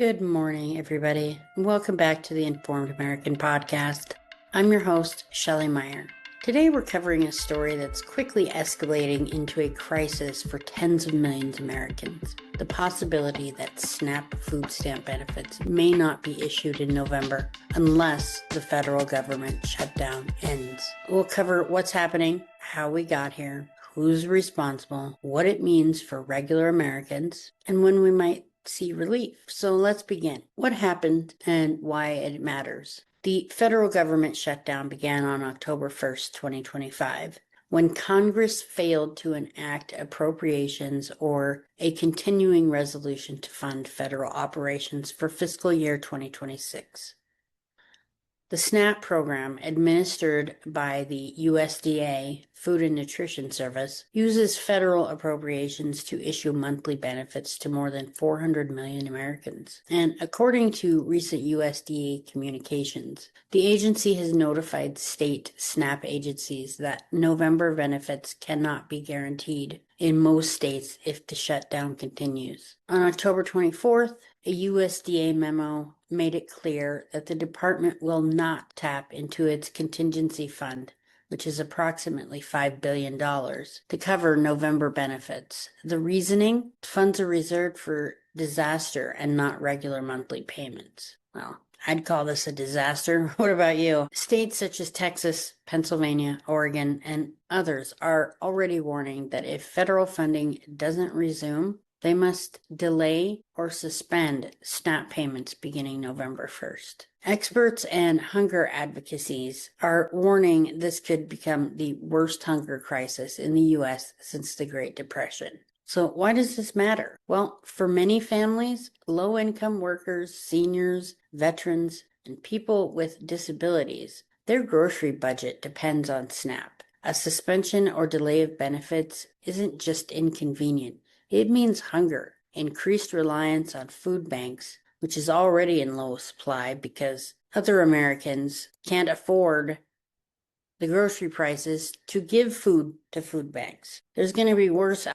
Good morning, everybody. Welcome back to the Informed American Podcast. I'm your host, Shelley Meyer. Today we're covering a story that's quickly escalating into a crisis for tens of millions of Americans. The possibility that SNAP food stamp benefits may not be issued in November unless the federal government shutdown ends. We'll cover what's happening, how we got here, who's responsible, what it means for regular Americans, and when we might see relief. So let's begin. What happened and why it matters? The federal government shutdown began on October 1st, 2025, when Congress failed to enact appropriations or a continuing resolution to fund federal operations for fiscal year 2026. The SNAP program, administered by the USDA Food and Nutrition Service, uses federal appropriations to issue monthly benefits to more than 400 million Americans. And according to recent USDA communications, the agency has notified state SNAP agencies that November benefits cannot be guaranteed in most states if the shutdown continues. On October 24th, a USDA memo made it clear that the department will not tap into its contingency fund, which is approximately $5 billion, to cover November benefits. The reasoning? Funds are reserved for disaster and not regular monthly payments. Well, I'd call this a disaster. What about you? States such as Texas, Pennsylvania, Oregon, and others are already warning that if federal funding doesn't resume, they must delay or suspend SNAP payments beginning November 1st. Experts and hunger advocacies are warning this could become the worst hunger crisis in the U.S. since the Great Depression. So why does this matter? Well, for many families, low-income workers, seniors, veterans, and people with disabilities, their grocery budget depends on SNAP. A suspension or delay of benefits isn't just inconvenient. It means hunger, increased reliance on food banks, which is already in low supply because other Americans can't afford the grocery prices to give food to food banks. There's going to be worse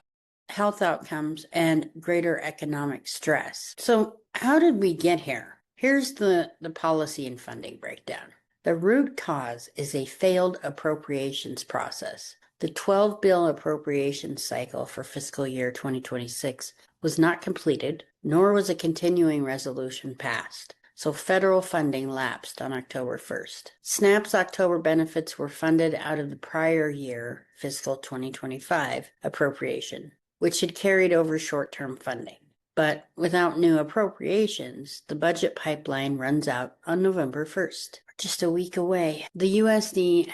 health outcomes and greater economic stress. So how did we get here? Here's the policy and funding breakdown. The root cause is a failed appropriations process. The 12-bill appropriations cycle for fiscal year 2026 was not completed, nor was a continuing resolution passed, so federal funding lapsed on October 1st. SNAP's October benefits were funded out of the prior year, fiscal 2025, appropriation, which had carried over short-term funding. But without new appropriations, the budget pipeline runs out on November 1st, just a week away. The USDA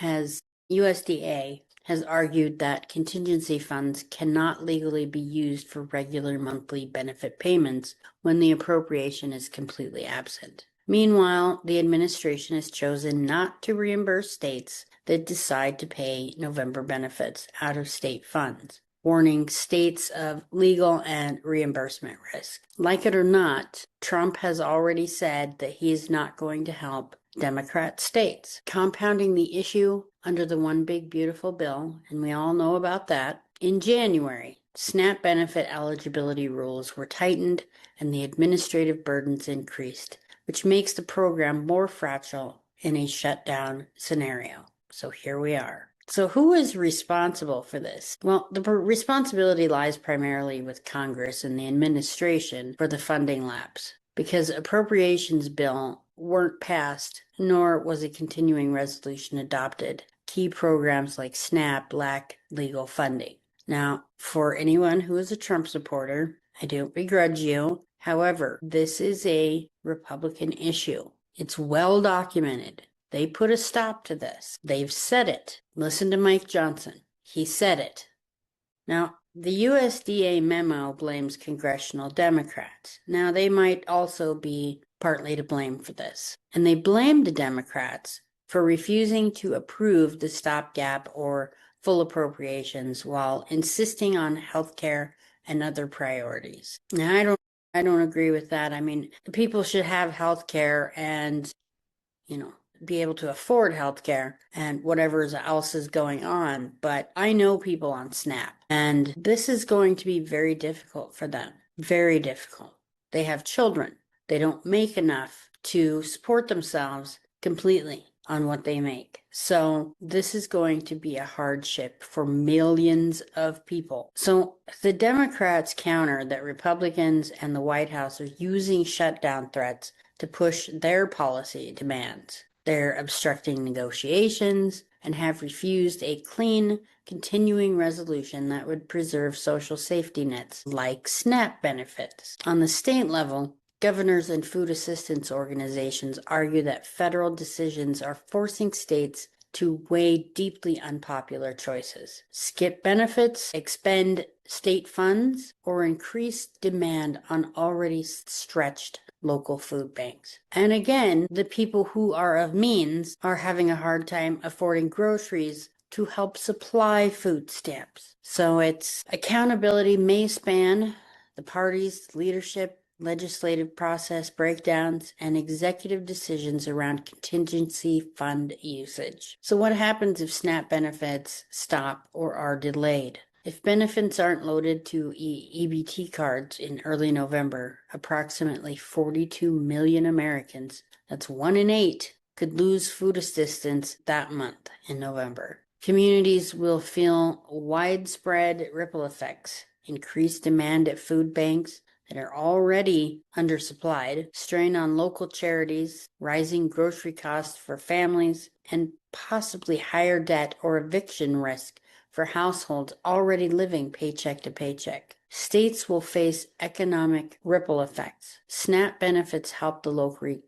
has argued that contingency funds cannot legally be used for regular monthly benefit payments when the appropriation is completely absent. Meanwhile, the administration has chosen not to reimburse states that decide to pay November benefits out of state funds, warning states of legal and reimbursement risk. Like it or not, Trump has already said that he is not going to help Democrat states. Compounding the issue under the One Big Beautiful Bill, and we all know about that, in January, SNAP benefit eligibility rules were tightened and the administrative burdens increased, which makes the program more fragile in a shutdown scenario. So here we are. So who is responsible for this? Well, the responsibility lies primarily with Congress and the administration for the funding lapse, because appropriations bill weren't passed, nor was a continuing resolution adopted. Key programs like SNAP lack legal funding. Now, for anyone who is a Trump supporter, I don't begrudge you. However, this is a Republican issue. It's well documented. They put a stop to this. They've said it. Listen to Mike Johnson. He said it. Now, the USDA memo blames congressional Democrats. Now, they might also be partly to blame for this. And they blame the Democrats for refusing to approve the stopgap or full appropriations while insisting on health care and other priorities. Now, I don't agree with that. I mean, people should have health care and, be able to afford health care and whatever else is going on. But I know people on SNAP, and this is going to be very difficult for them. Very difficult. They have children. They don't make enough to support themselves completely on what they make. So this is going to be a hardship for millions of people. So the Democrats counter that Republicans and the White House are using shutdown threats to push their policy demands. They're obstructing negotiations and have refused a clean, continuing resolution that would preserve social safety nets like SNAP benefits. On the state level, governors and food assistance organizations argue that federal decisions are forcing states to weigh deeply unpopular choices, skip benefits, expend state funds, or increase demand on already stretched local food banks. And again, the people who are of means are having a hard time affording groceries to help supply food stamps. So it's accountability may span the parties, leadership, legislative process breakdowns, and executive decisions around contingency fund usage. So what happens if SNAP benefits stop or are delayed? If benefits aren't loaded to EBT cards in early November, approximately 42 million Americans, that's 1 in 8, could lose food assistance that month in November. Communities will feel widespread ripple effects, increased demand at food banks that are already undersupplied, strain on local charities, rising grocery costs for families, and possibly higher debt or eviction risk for households already living paycheck to paycheck. States will face economic ripple effects. SNAP benefits help the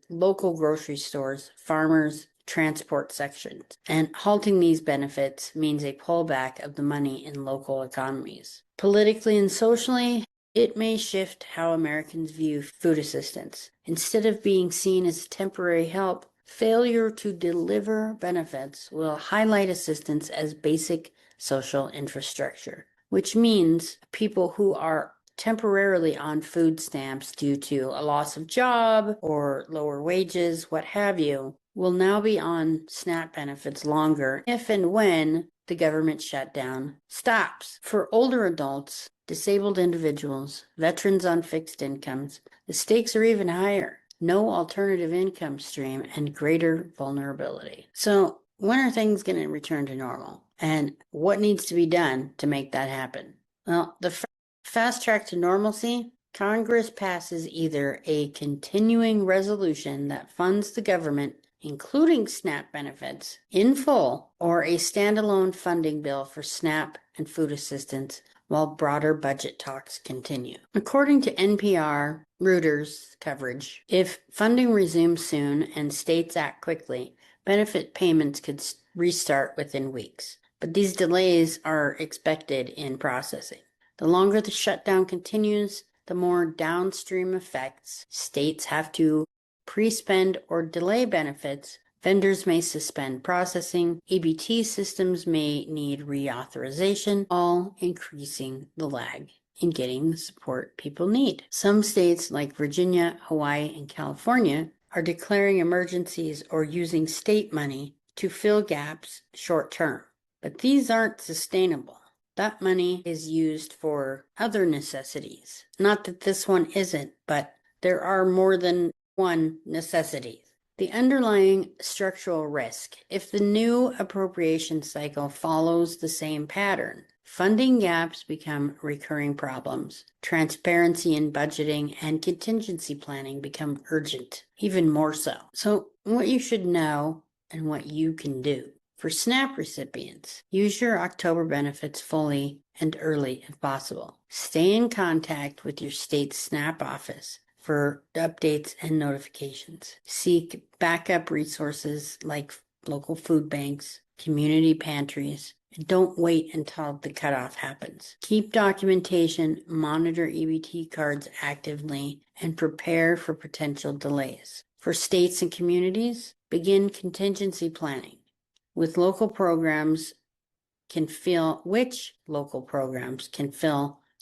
local grocery stores, farmers, transport sections, and halting these benefits means a pullback of the money in local economies. Politically and socially, it may shift how Americans view food assistance. Instead of being seen as temporary help, failure to deliver benefits will highlight assistance as basic social infrastructure, which means people who are temporarily on food stamps due to a loss of job or lower wages, what have you, will now be on SNAP benefits longer if and when the government shutdown stops. For older adults, disabled individuals, veterans on fixed incomes, the stakes are even higher. No alternative income stream and greater vulnerability. So when are things going to return to normal? And what needs to be done to make that happen? Well, the fast track to normalcy, Congress passes either a continuing resolution that funds the government, including SNAP benefits, in full, or a standalone funding bill for SNAP and food assistance while broader budget talks continue. According to NPR Reuters coverage, if funding resumes soon and states act quickly, benefit payments could restart within weeks. But these delays are expected in processing. The longer the shutdown continues, the more downstream effects states have to pre-spend or delay benefits. Vendors may suspend processing. EBT systems may need reauthorization, all increasing the lag in getting the support people need. Some states like Virginia, Hawaii, and California are declaring emergencies or using state money to fill gaps short term. But these aren't sustainable. That money is used for other necessities. Not that this one isn't, but there are more than one necessity. The underlying structural risk. If the new appropriation cycle follows the same pattern, funding gaps become recurring problems. Transparency in budgeting and contingency planning become urgent, even more so. So, what you should know and what you can do. For SNAP recipients, use your October benefits fully and early if possible. Stay in contact with your state's SNAP office for updates and notifications. Seek backup resources like local food banks, community pantries, and don't wait until the cutoff happens. Keep documentation, monitor EBT cards actively, and prepare for potential delays. For states and communities, begin contingency planning. Which local programs can fill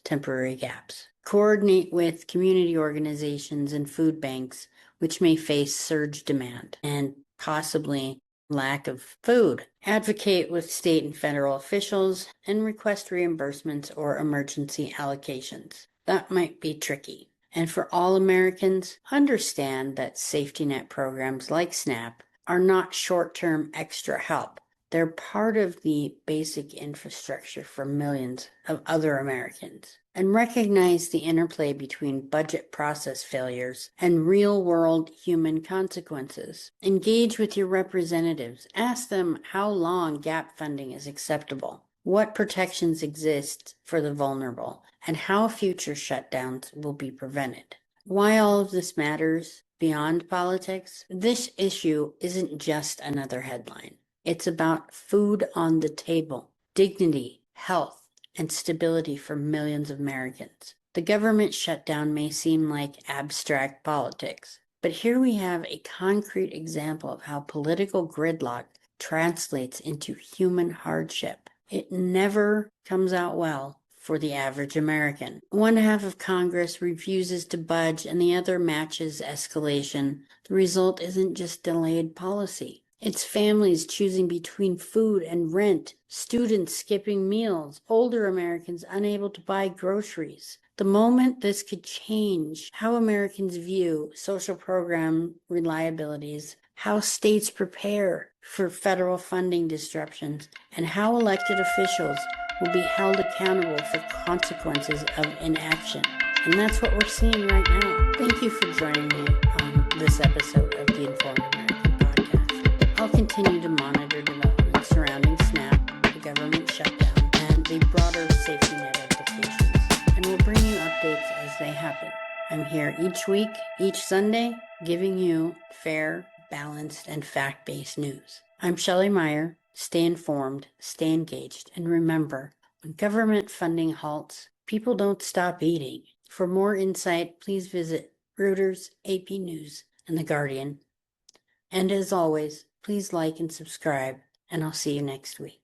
temporary gaps. Coordinate with community organizations and food banks, which may face surge demand and possibly lack of food. Advocate with state and federal officials and request reimbursements or emergency allocations. That might be tricky. And for all Americans, understand that safety net programs like SNAP are not short-term extra help. They're part of the basic infrastructure for millions of other Americans. And recognize the interplay between budget process failures and real-world human consequences. Engage with your representatives. Ask them how long gap funding is acceptable, what protections exist for the vulnerable, and how future shutdowns will be prevented. Why all of this matters beyond politics? This issue isn't just another headline. It's about food on the table, dignity, health, and stability for millions of Americans. The government shutdown may seem like abstract politics, but here we have a concrete example of how political gridlock translates into human hardship. It never comes out well for the average American. One half of Congress refuses to budge and the other matches escalation. The result isn't just delayed policy. It's families choosing between food and rent, students skipping meals, older Americans unable to buy groceries. The moment this could change how Americans view social program reliabilities, how states prepare for federal funding disruptions, and how elected officials will be held accountable for consequences of inaction. And that's what we're seeing right now. Thank you for joining me on this episode of the Informed American Podcast. I'll continue to monitor developments surrounding SNAP, the government shutdown, and the broader safety net implications, and we'll bring you updates as they happen. I'm here each week, each Sunday, giving you fair, balanced, and fact-based news. I'm Shelley Meyer. Stay informed, stay engaged, and remember, when government funding halts, people don't stop eating. For more insight, please visit Reuters, AP News, and The Guardian. And as always, please like and subscribe, and I'll see you next week.